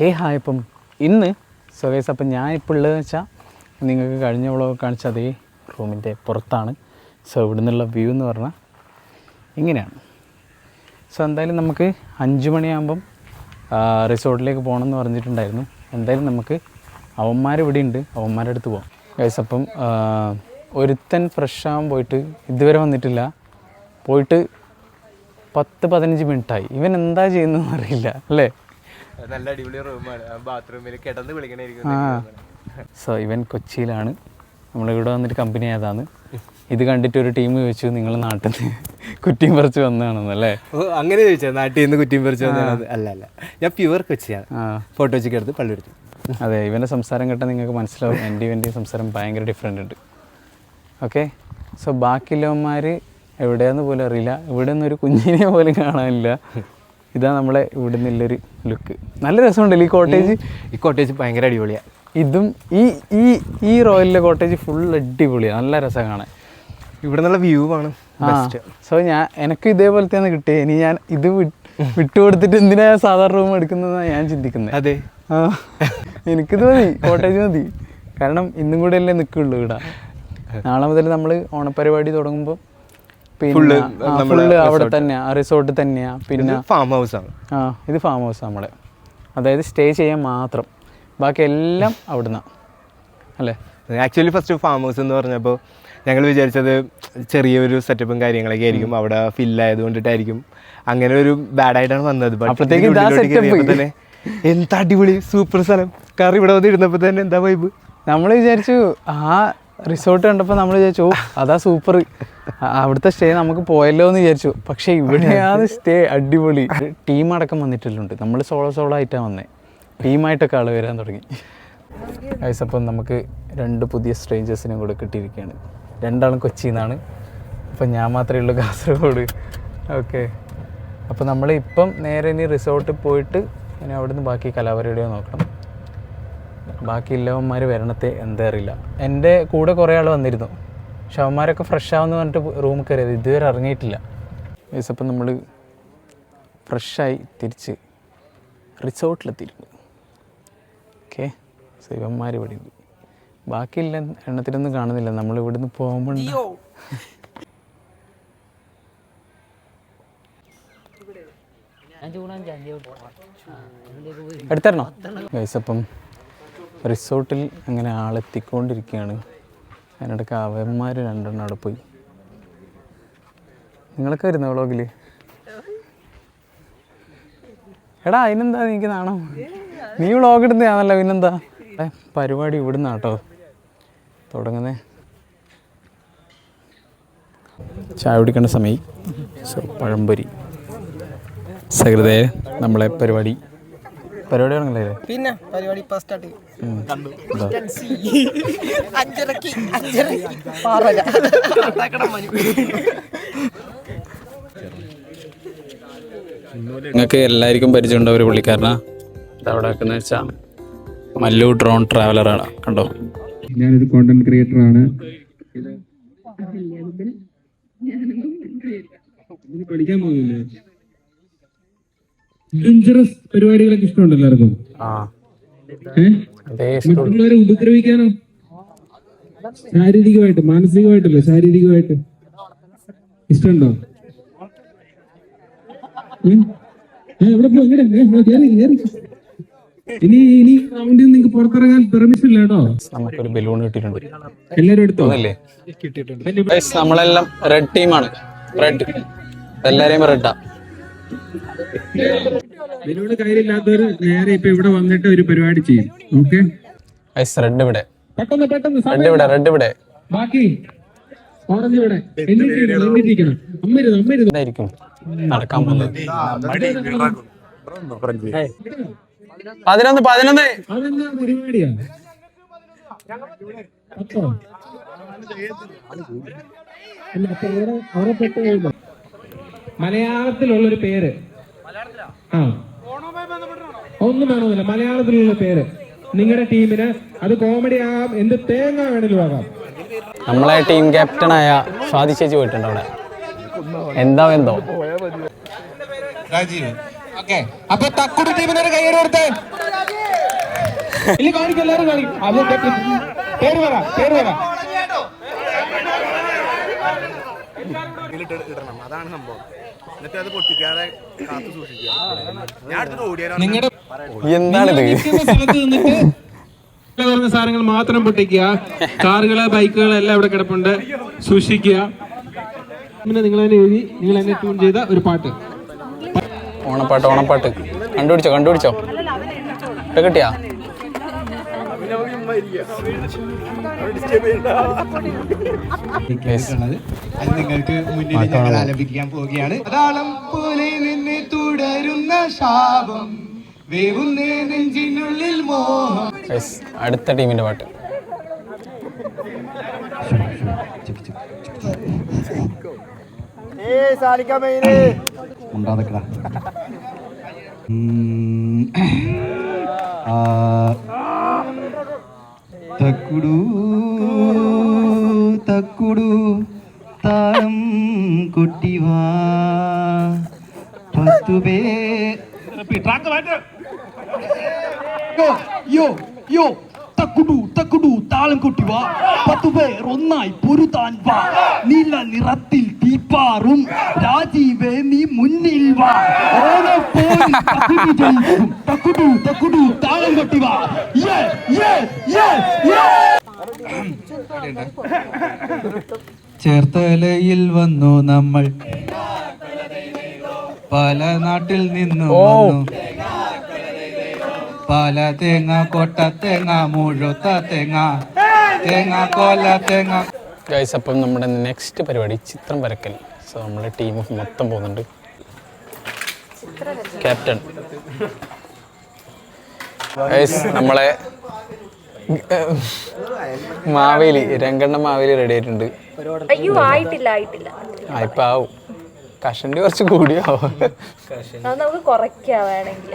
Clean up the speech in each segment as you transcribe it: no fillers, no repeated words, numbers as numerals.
Hi അപ്പം ഇന്ന് guys അപ്പം ഞാനിപ്പോൾ ഉള്ളതെന്ന് വെച്ചാൽ നിങ്ങൾക്ക് കഴിഞ്ഞ വ്ളോഗ് കാണിച്ച അതേ റൂമിൻ്റെ പുറത്താണ്. ഇവിടെ നിന്നുള്ള വ്യൂ എന്ന് പറഞ്ഞാൽ ഇങ്ങനെയാണ്. എന്തായാലും നമുക്ക് 5 മണിയാകുമ്പം റിസോർട്ടിലേക്ക് പോകണമെന്ന് പറഞ്ഞിട്ടുണ്ടായിരുന്നു. എന്തായാലും നമുക്ക് അവന്മാരിവിടെ ഉണ്ട്, അവന്മാരുടെ അടുത്ത് പോകാം ഗൈസ്. അപ്പം ഒരുത്തൻ ഫ്രഷ് ആകാൻ പോയിട്ട് ഇതുവരെ വന്നിട്ടില്ല. പോയിട്ട് 10-15 മിനിറ്റായി. ഇവൻ എന്താ ചെയ്യുന്നതെന്ന് അറിയില്ല അല്ലേ. നല്ല അടിപൊളി റൂമാണ്, ബാത്റൂമിൽ കിടന്ന് വിളിക്കണായിരിക്കും. ഇവൻ കൊച്ചിയിലാണ്, നമ്മളിവിടെ വന്നിട്ട് കമ്പനി ആയതാണ്. ഇത് കണ്ടിട്ട് ഒരു ടീം ചോദിച്ചു നിങ്ങൾ നാട്ടിൽ നിന്ന് കുറ്റിയും പറിച്ച് വന്നതാണെന്നല്ലേ. അങ്ങനെ ചോദിച്ചാൽ നാട്ടിൽ നിന്ന് കുറ്റിയും പറിച്ച് വന്നതാണ്? അല്ല അല്ല, ഞാൻ പ്യുവർ കൊച്ചിയാണ്. ഫോട്ടോ വെച്ചൊക്കെ എടുത്ത് പള്ളി എടുത്തു. അതെ, ഇവൻ്റെ സംസാരം കേട്ടാൽ നിങ്ങൾക്ക് മനസ്സിലാവും ഇവൻ്റെയും സംസാരം ഭയങ്കര ഡിഫറെൻ്റ് ഉണ്ട്. ഓക്കെ, ബാക്കിയുള്ളവന്മാർ എവിടെയാന്ന് പോലും അറിയില്ല. ഇവിടെ നിന്നൊരു കുഞ്ഞിനെ പോലും കാണാനില്ല. ഇതാ നമ്മളെ ഇവിടെ നിന്നുള്ളൊരു ലുക്ക്. നല്ല രസമുണ്ടല്ലോ ഈ കോട്ടേജ്. ഈ കോട്ടേജ് ഭയങ്കര അടിപൊളിയാണ്. ഇതും ഈ റോയലിലെ കോട്ടേജ് ഫുൾ അടിപൊളിയാണ്, നല്ല രസം കാണാൻ. ഇവിടെ നിന്നുള്ള വ്യൂ ആണ്. എനിക്ക് ഇതേപോലത്തെയാണ് കിട്ടിയത്. ഇനി ഞാൻ ഇത് വിട്ടുകൊടുത്തിട്ട് എന്തിനാ സാധാരണ റൂം എടുക്കുന്നതെന്നാണ് ഞാൻ ചിന്തിക്കുന്നത്. അതെ, എനിക്കിത് മതി, കോട്ടേജ് മതി. കാരണം ഇന്നും കൂടെ അല്ലേ നിൽക്കുള്ളൂ ഇവിടെ. നാളെ മുതൽ നമ്മൾ ഓണപ്പരിപാടി തുടങ്ങുമ്പോൾ പിന്നെ ഫുള്ള് അവിടെ തന്നെയാണ്, ആ റിസോർട്ട് തന്നെയാണ്. പിന്നെ ഫാം ഹൗസ് ആണ്. ഇത് ഫാം ഹൗസ് നമ്മളെ, അതായത് സ്റ്റേ ചെയ്യാൻ മാത്രം, ബാക്കി എല്ലാം അവിടുന്ന് അല്ലേ. ആക്ച്വലി ഫസ്റ്റ് ഫാം ഹൗസ് എന്ന് പറഞ്ഞപ്പോൾ ഞങ്ങൾ വിചാരിച്ചത് ചെറിയൊരു സെറ്റപ്പും കാര്യങ്ങളൊക്കെ ആയിരിക്കും, അവിടെ ഫില്ലായതുകൊണ്ടിട്ടായിരിക്കും അങ്ങനെ ഒരു ബാഡായിട്ടാണ് വന്നത്. തന്നെ എന്താ അടിപൊളി സൂപ്പർ സ്ഥലം. കാരണം ഇവിടെ വന്ന് ഇരുന്നപ്പോൾ തന്നെ എന്താ വൈബ്. നമ്മൾ വിചാരിച്ചു ആ റിസോർട്ട് കണ്ടപ്പോൾ നമ്മൾ വിചാരിച്ചു അതാ സൂപ്പർ, അവിടുത്തെ സ്റ്റേ നമുക്ക് പോയല്ലോ എന്ന് വിചാരിച്ചു. പക്ഷേ ഇവിടെയാണ് സ്റ്റേ അടിപൊളി. ടീമടക്കം വന്നിട്ടുണ്ട്, നമ്മൾ സോളോ ആയിട്ടാണ് വന്നത്. ടീമായിട്ടൊക്കെ ആൾ വരാൻ തുടങ്ങി ഗൈസ്. അപ്പം നമുക്ക് 2 പുതിയ സ്ട്രേഞ്ചേഴ്സിനും കൂടെ കിട്ടിയിരിക്കുകയാണ്. 2 ആളും കൊച്ചിയിൽ നിന്നാണ്, അപ്പം ഞാൻ മാത്രമേ ഉള്ളൂ കാസർഗോഡ്. ഓക്കെ, അപ്പോൾ നമ്മൾ ഇപ്പം നേരെ ഇനി റിസോർട്ടിൽ പോയിട്ട് ഇനി അവിടുന്ന് ബാക്കി കലാപരിപാടിയോ നോക്കണം. ബാക്കി ഇല്ലവന്മാർ വരണത്തെ എന്താ അറിയില്ല. എൻ്റെ കൂടെ കുറേ ആൾ വന്നിരുന്നു, പക്ഷെ അവന്മാരൊക്കെ ഫ്രഷ് ആവുമെന്ന് പറഞ്ഞിട്ട് റൂമിൽ കയറിയത് ഇതുവരെ ഇറങ്ങിയിട്ടില്ല ഗൈസ്. അപ്പം നമ്മൾ ഫ്രഷായി തിരിച്ച് റിസോർട്ടിലെത്തിയിട്ടുണ്ട്. ഓക്കെ, ഇവന്മാർ ഇവിടെ ഉണ്ട്. ബാക്കിയില്ല എണ്ണത്തിലൊന്നും കാണുന്നില്ല. നമ്മൾ ഇവിടുന്ന് പോകുമ്പോൾ എടുത്തരണോ ഗൈസ്. അപ്പം റിസോർട്ടിൽ അങ്ങനെ ആളെത്തിക്കൊണ്ടിരിക്കുകയാണ്. അതിനിടയ്ക്ക് അവന്മാർ 2 അവിടെ പോയി. നിങ്ങളൊക്കെ വരുന്നോ വ്ളോഗിൽ? എടാ അതിനെന്താ എനിക്ക് നാണം, നീ വ്ളോഗ് എടുത്തതാണല്ലോ, പിന്നെന്താ. പരിപാടി ഇവിടുന്ന് കേട്ടോ തുടങ്ങുന്നേ. ചായ കുടിക്കേണ്ട സമയം. പഴംപൊരി സഹൃദയ നമ്മളെ പരിപാടി തുടങ്ങില്ലേ? പിന്നെ പരിപാടി ഇപ്പൊ സ്റ്റാർട്ട് ചെയ്യും. നിങ്ങൾക്ക് എല്ലാവർക്കും പരിചയമുണ്ടോ ഒരു പുള്ളിക്കാരനാ? അവിടെ വെക്കുന്ന വെച്ചാൽ മല്ലു ഡ്രോൺ ട്രാവലറാണ്. കണ്ടോ, ഞാനൊരു കോണ്ടന്റ് ക്രിയേറ്റർ ആണ്. പഠിക്കാൻ പോകുന്നില്ലേ? ഡേഞ്ചറസ് പരിപാടികളൊക്കെ ഇഷ്ടമുണ്ട് എല്ലാവർക്കും. മറ്റുള്ളവരെ ഉപദ്രവിക്കാനോ? ശാരീരികമായിട്ട് മാനസികമായിട്ടല്ലേ, ശാരീരികമായിട്ട് ഇഷ്ടമുണ്ടോ? എവിടെ പോ? ഇനി റൗണ്ടിൽ നിങ്ങൾക്ക് പുറത്തിറങ്ങാൻ പെർമിഷൻ ഇല്ല കേട്ടോ. നമുക്കൊരു ബലൂൺ കിട്ടിയിട്ടുണ്ട്, എല്ലാരും എടുത്തോ? നമ്മളെല്ലാം റെഡ് ടീമാണ്. റെഡ് എല്ലാരെയും റെഡാ. ബലൂണ് കയ്യിലില്ലാത്തവര് നേരെ ഇപ്പൊ ഇവിടെ വന്നിട്ട് ഒരു പരിപാടി ചെയ്യും. ഓക്കെ, റെഡ് ഇവിടെ, പെട്ടെന്ന് റെഡ് ഇവിടെ, ബാക്കി ഓറഞ്ച് ഇവിടെ. എണ്ണിട്ടിരിക്കണം. എന്തായിരിക്കും നടക്കാൻ പോകുന്നത്? 11 അതെന്താ പരിപാടിയാ? മലയാളത്തിലുള്ളൊരു പേര്. ഒന്നും വേണമെന്നില്ല, മലയാളത്തിലുള്ള പേര് നിങ്ങളുടെ ടീമിന്. അത് കോമഡി ആകാം, എന്ത് തേങ്ങ വേണമെങ്കിലും ആകാം. നമ്മളെ ടീം ക്യാപ്റ്റനായ ഷാദി ചേച്ചി പോയിട്ടുണ്ട് അവിടെ. എന്തോ രാജീവ്. ഓക്കെ, അപ്പൊ തക്കുടി ടീമിനൊരു കൈയ്യടി കൊടുത്തേ. ഇല്ല കാണിക്കും, എല്ലാവരും കാണിക്കും. അത് പേര് പറ, പേര് പറ. അതാണ് സംഭവം. എന്നിട്ട് അത് പൊട്ടിക്കാതെ കാത്തു സൂക്ഷിക്കുക. ഞാൻ നിങ്ങളുടെ എന്താണിത്? സ്ഥലത്ത് നിന്നിട്ട് പറഞ്ഞ സാധനങ്ങൾ മാത്രം പൊട്ടിക്കുക. കാറുകള് ബൈക്കുകൾ എല്ലാം ഇവിടെ കിടപ്പുണ്ട്, സൂക്ഷിക്കുക. പിന്നെ നിങ്ങൾ തന്നെ എഴുതി, നിങ്ങൾ തന്നെ ട്യൂൺ ചെയ്ത ഒരു പാട്ട്. ഓണപ്പാട്ട് ഓണപ്പാട്ട് കണ്ടുപിടിച്ചോ കിട്ടിയാ? അത് നിങ്ങൾക്ക് മുന്നിൽ ഞങ്ങൾ ആലപിക്കാൻ പോവുകയാണ്. അതാളം പോലെ നിന്നെ തുടരുന്ന ശാപം, വേവുന്നേ നെഞ്ചിനുള്ളിൽ മോഹം. അടുത്ത ടീമിന്റെ പാട്ട്. തക്കുടു തക്കുടു താളം കൊട്ടിവാ 10 പേർ. തക്കുടു തക്കുടു താളം കൊട്ടിവാ 10 പേർ ഒന്നായി പൊരുതാൻ വാ. നീല നിറത്തിൽ തീപ്പാറും രാജീവേ നീ മുന്നിൽ വാ. ഓരോ പോരും തക്കുടു തക്കുടു താളം കൊട്ടിവാ. ചേർത്തലയിൽ വന്നു നമ്മൾ, പല നാട്ടിൽ നിന്നു വന്നു. പല തേങ്ങ കൊട്ട തേങ്ങ മുഴുത്ത തേങ്ങ തേങ്ങ കൊല തേങ്ങ. ഗൈസ്, അപ്പം നമ്മുടെ നെക്സ്റ്റ് പരിപാടി ചിത്രം വരക്കൽ. സോ നമ്മുടെ ടീം മൊത്തം പോകുന്നുണ്ട്. ക്യാപ്റ്റൻ ഗൈസ്, നമ്മളെ മാവേലി രംഗണ്ണ മാവേലി റെഡി ആയിട്ടുണ്ട്. അയ്യോ ആയിട്ടില്ല ഇപ്പൊ ആവും. കഷണ്ടി കുറച്ച് കൂടിയോ? അത് നമുക്ക് കുറയ്ക്കാം വേണമെങ്കിൽ.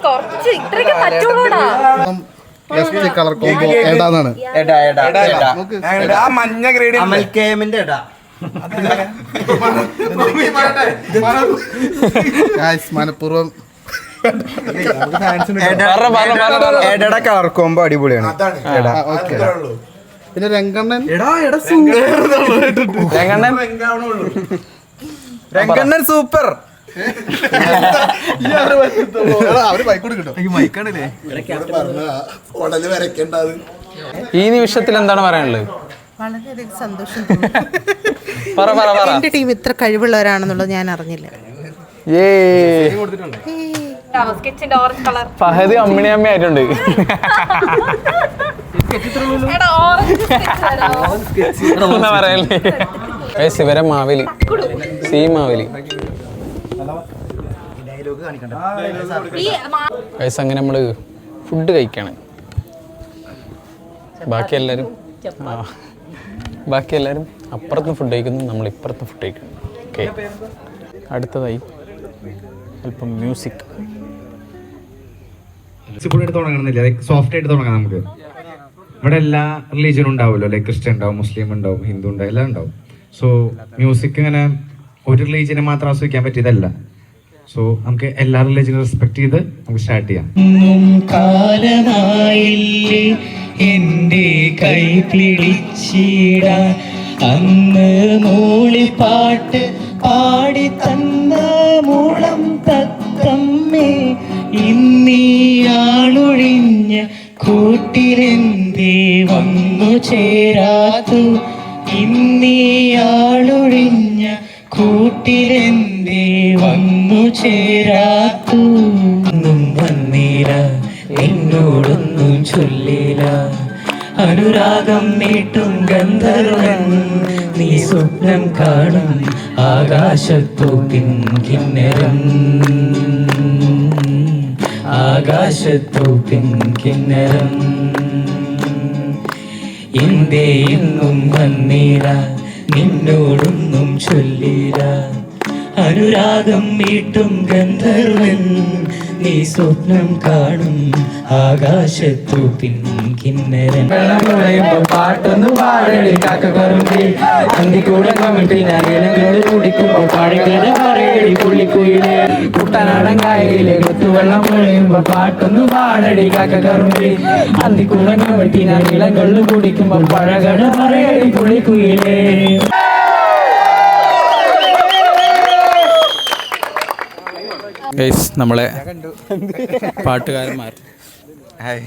കുറച്ച് ഇത്രയൊക്കെ പറ്റുള്ളൂടാ. Colour combo ഏടാന്നാണ്. മഞ്ഞ ഗ്രേഡ് മനഃപൂർവ്വം കളർ കോംബോ അടിപൊളിയാണ്. ഓക്കെ. പിന്നെ രംഗണ്ണൻ രംഗണ്ണൻ സൂപ്പർ. അവര് ബൈക്ക് കൊടുക്കട്ടോ. ഈ നിമിഷത്തിൽ എന്താണ് പറയാനുള്ളത്? വളരെയധികം സന്തോഷം. പറ. എന്റെ ടീം ഇത്ര കഴിവുള്ളവരാണെന്നുള്ളത് ഞാൻ അറിഞ്ഞില്ല. സ്കെച്ചിന്റെ ഓറഞ്ച് കളർ ഫഹദ് അമ്മിണി അമ്മയായിട്ടുണ്ട്. പറയല്ലേ? ഇവരെ മാവേലി, സി മാവേലി. അങ്ങനെ നമ്മള് ഫുഡ് കഴിക്കാണ്. ബാക്കി എല്ലാരും അപ്പുറത്തും ഫുഡ് കഴിക്കുന്നു, നമ്മൾ ഇപ്പുറത്തും ഫുഡ് കഴിക്കുന്നു. ഓക്കെ, അടുത്തതായി അല്പം മ്യൂസിക്. ആയിട്ട് തുടങ്ങണമെന്നില്ല, ലൈക്ക് സോഫ്റ്റ് ആയിട്ട് തുടങ്ങാം. നമുക്ക് ഇവിടെ എല്ലാ റിലീജിയനും ഉണ്ടാവുമല്ലോ, ലൈക്ക് ക്രിസ്ത്യൻ ഉണ്ടാവും, മുസ്ലിം ഉണ്ടാവും, ഹിന്ദു ഉണ്ടാവും, എല്ലാം ഉണ്ടാവും. സോ മ്യൂസിക് ഇങ്ങനെ ഒരു റിലീജിയനെ മാത്രം ആസ്വദിക്കാൻ പറ്റിയതല്ല. സോ നമുക്ക് എല്ലാ റിലീജിയനും റെസ്പെക്ട് ചെയ്ത് നമുക്ക് സ്റ്റാർട്ട് ചെയ്യാം. കാലമായില്ലേ എൻ്റെ കൈ പിടിച്ചിടാൻ, അന്ന് മൂളിപ്പാട്ട് പാടി തന്ന മൂളം തത്തമ്മേ, ഇന്നീയാളൊഴിഞ്ഞ കൂട്ടിലെന്തേ വന്നു ചേരാതു, ഇന്നീയാളൊഴിഞ്ഞ കൂട്ടിലെന്തേ വന്നു ചേരാതു. ഒന്നും വന്നീല, എന്നോടൊന്നും ചൊല്ലില, അനുരാഗം നീട്ടും ഗന്ധർവൻ, നീ സ്വപ്നം കാണും ആകാശത്തു പിൻകിന്നരം, ആകാശത്തു പിൻകിന്നരം. എന്തേ ഇന്നും വന്നീല, നിന്നോടൊന്നും ചൊല്ലില, അനുരാഗം മീട്ടും ഗന്ധർവൻ, നീ സ്വപ്നം കാണും ആകാശത്തു പിൻകിന്നരം. കിന്നരൻ വെള്ളം മുളയുമ്പോ പാട്ടൊന്നു പാടടി കാക്കക്കറുമ്പി അന്തിക്കൂടെ കമിട്ടിനകിലങ്ങൾ കുടിക്കുമ്പോൾ പഴകഥ പറയടി പുള്ളിക്കുയിലെ കുട്ടനാടങ്കായയിലെ കൊത്തുവെള്ളം മുളയുമ്പോ പാട്ടൊന്നു പാടടി കാക്കക്കറുമ്പി അന്തിക്കൂടെ കമിട്ടിനകിലങ്ങൾ കുടിക്കുമ്പോൾ പഴകഥ പറയടി പുള്ളിക്കുയിലെ. ഗൈസ് നമ്മളെ പാട്ടുകാരന്മാർ. Hi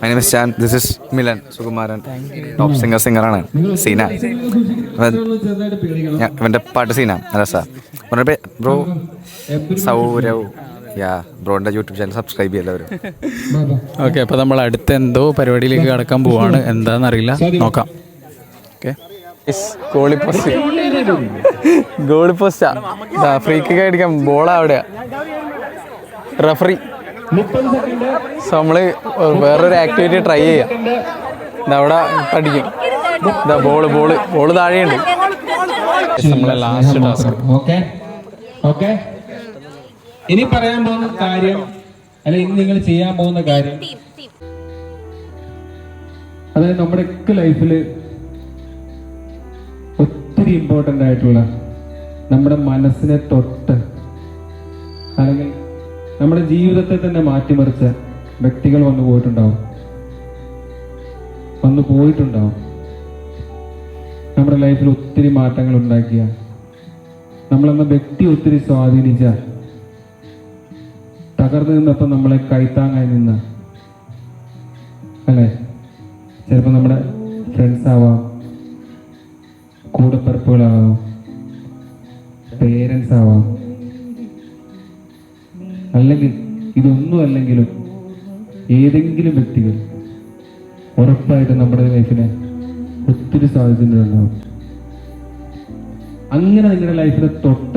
my name is Chan. This is Milan Sukumaran. Top സിംഗറാണ് സീന. ഇവൻ്റെ പാട്ട് സീന അല്ല സാർ ബ്രോ സൗരവ് ബ്രോൻ്റെ യൂട്യൂബ് ചാനൽ സബ്സ്ക്രൈബ് ചെയ്യഎല്ലാവരും. ഓക്കെ, അപ്പോൾ നമ്മൾ അടുത്ത എന്തോ പരിപാടിയിലേക്ക് കടക്കാൻ പോവാണ്. എന്താണെന്നറിയില്ല, നോക്കാം. ഓക്കെ, ഗോളി പോസ്റ്റാ. ഫ്രീ കിക്ക് അടിക്കാം. ബോളാ അവിടെയാ റഫറി. സോ നമ്മള് വേറൊരു ആക്ടിവിറ്റി ട്രൈ ചെയ്യാം. ഇതവിടെ പഠിക്കും. ഇതാ ബോള് താഴെയുണ്ട്. നമ്മളെ ലാസ്റ്റ് ടാസ്ക്. ഓക്കെ ഇനി പറയാൻ പോകുന്ന കാര്യം അല്ല ഇനി നിങ്ങൾ ചെയ്യാൻ പോകുന്ന കാര്യം, അതായത് നമ്മുടെയൊക്കെ ലൈഫിൽ ഒത്തിരി ഇമ്പോർട്ടൻ്റ് ആയിട്ടുള്ള നമ്മുടെ മനസ്സിനെ തൊട്ട് അല്ലെങ്കിൽ നമ്മുടെ ജീവിതത്തെ തന്നെ മാറ്റിമറിച്ച വ്യക്തികൾ വന്നു പോയിട്ടുണ്ടാവും. നമ്മുടെ ലൈഫിൽ ഒത്തിരി മാറ്റങ്ങൾ ഉണ്ടാക്കിയ, നമ്മളെന്ന വ്യക്തി ഒത്തിരി സ്വാധീനിച്ച, തകർന്നു നിന്നപ്പോൾ നമ്മളെ കൈത്താങ്ങായി നിന്ന, അല്ലേ? ചിലപ്പോൾ നമ്മുടെ ഫ്രണ്ട്സ് ആവാം, കൂടപ്പിറപ്പുകളാവാം, പേരൻസ് ആവാം, അല്ലെങ്കിൽ ഇതൊന്നും അല്ലെങ്കിലും ഏതെങ്കിലും വ്യക്തികൾ ഉറപ്പായിട്ട് നമ്മുടെ ലൈഫിനെ ഒത്തിരി സ്വാധീനിച്ചിട്ടുണ്ടാവും. അങ്ങനെ നിങ്ങളുടെ ലൈഫിനെ തൊട്ട,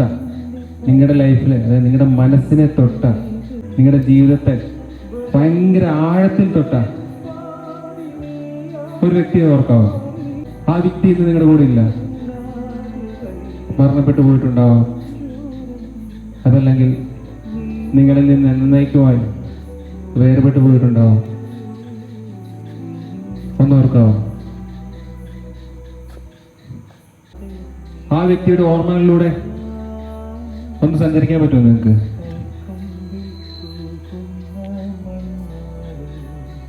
നിങ്ങളുടെ ലൈഫിലെ അതായത് നിങ്ങളുടെ മനസ്സിനെ തൊട്ട, നിങ്ങളുടെ ജീവിതത്തെ ഭയങ്കര ആഴത്തിൽ തൊട്ട ഒരു വ്യക്തിയെ ഓർക്കാവും. ആ വ്യക്തി ഇന്ന് നിങ്ങളുടെ കൂടെ ഇല്ല, മരണപ്പെട്ടു പോയിട്ടുണ്ടാവാം. അതല്ലെങ്കിൽ നിങ്ങളിൽ നിന്ന് എന്നേക്കുമായി വേർപെട്ടു പോയിട്ടുണ്ടാവാം. ഒന്നോർക്കാവും. ആ വ്യക്തിയുടെ ഓർമ്മകളിലൂടെ ഒന്ന് സഞ്ചരിക്കാൻ പറ്റുമോ നിങ്ങൾക്ക്?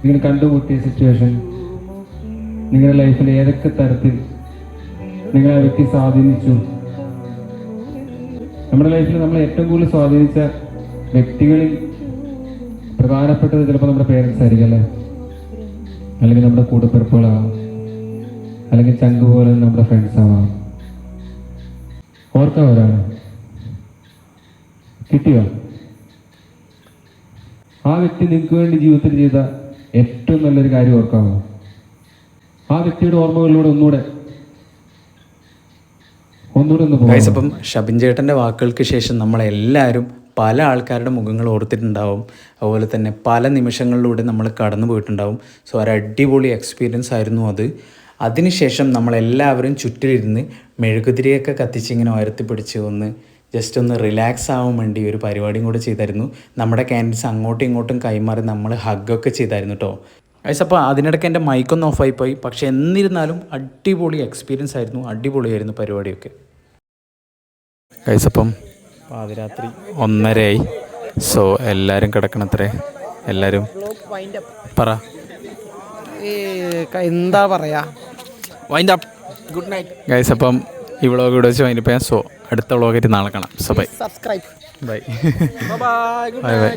നിങ്ങൾ കണ്ടുമുട്ടിയ സിറ്റുവേഷൻ, നിങ്ങളുടെ ലൈഫിൽ ഏതൊക്കെ തരത്തിൽ നിങ്ങളെ ആ വ്യക്തി സ്വാധീനിച്ചു? നമ്മുടെ ലൈഫിൽ നമ്മളെ ഏറ്റവും കൂടുതൽ സ്വാധീനിച്ച വ്യക്തികളിൽ പ്രധാനപ്പെട്ടത് ചിലപ്പോൾ നമ്മുടെ പേരൻസ് ആയിരിക്കും, അല്ലേ? അല്ലെങ്കിൽ നമ്മുടെ കൂടപ്പിറപ്പുകളാവാം, അല്ലെങ്കിൽ ചങ്ക് പോലെ നമ്മുടെ ഫ്രണ്ട്സ് ആവാം. ഓർക്കാൻ ഒരാളാണ് കിട്ടിയോ? ആ വ്യക്തി നിങ്ങൾക്ക് വേണ്ടി ജീവിതത്തിൽ ചെയ്ത ഏറ്റവും നല്ലൊരു കാര്യം ഓർക്കാമോ? ആ വ്യക്തിയുടെ ഓർമ്മകളിലൂടെ ഒന്നുകൂടെ ഒന്ന് ഗൈസ്, അപ്പം ഷബിൻ ചേട്ടൻ്റെ വാക്കുകൾക്ക് ശേഷം നമ്മളെല്ലാവരും പല ആൾക്കാരുടെ മുഖങ്ങൾ ഓർത്തിട്ടുണ്ടാവും. അതുപോലെ തന്നെ പല നിമിഷങ്ങളിലൂടെ നമ്മൾ കടന്നു പോയിട്ടുണ്ടാവും. സോ ഒരു അടിപൊളി എക്സ്പീരിയൻസ് ആയിരുന്നു അത്. അതിനുശേഷം നമ്മളെല്ലാവരും ചുറ്റിലിരുന്ന് മെഴുകുതിരിയൊക്കെ കത്തിച്ച് ഇങ്ങനെ ഉയർത്തിപ്പിടിച്ച് ജസ്റ്റ് ഒന്ന് റിലാക്സ് ആവാൻ വേണ്ടി ഒരു പരിപാടിയും കൂടെ ചെയ്തായിരുന്നു. നമ്മുടെ ക്യാൻഡിൽസ് അങ്ങോട്ടും ഇങ്ങോട്ടും കൈമാറി നമ്മൾ ഹഗ്ഗൊക്കെ ചെയ്തായിരുന്നു കേട്ടോ. ഗൈസ്, അപ്പോൾ അതിനിടയ്ക്ക് എൻ്റെ മൈക്കൊന്ന് ഓഫായി പോയി. പക്ഷേ എന്നിരുന്നാലും അടിപൊളി എക്സ്പീരിയൻസ് ആയിരുന്നു, അടിപൊളിയായിരുന്നു പരിപാടിയൊക്കെ. ഗൈസ്, അപ്പം പാതിരാത്രി 1:30 സോ എല്ലാവരും കിടക്കണത്രേ. എല്ലാവരും പറ, എന്താ പറയാ, wind up. Good night guys. അപ്പം ഈ വ്ളോഗ് ഇവിടെ വെച്ച് വൈൻഡ് അപ്പ് ചെയ്യാം. സോ അടുത്ത വ്ളോഗായിട്ട് നാളെ കാണാം. So bye. Subscribe. Bye bye by.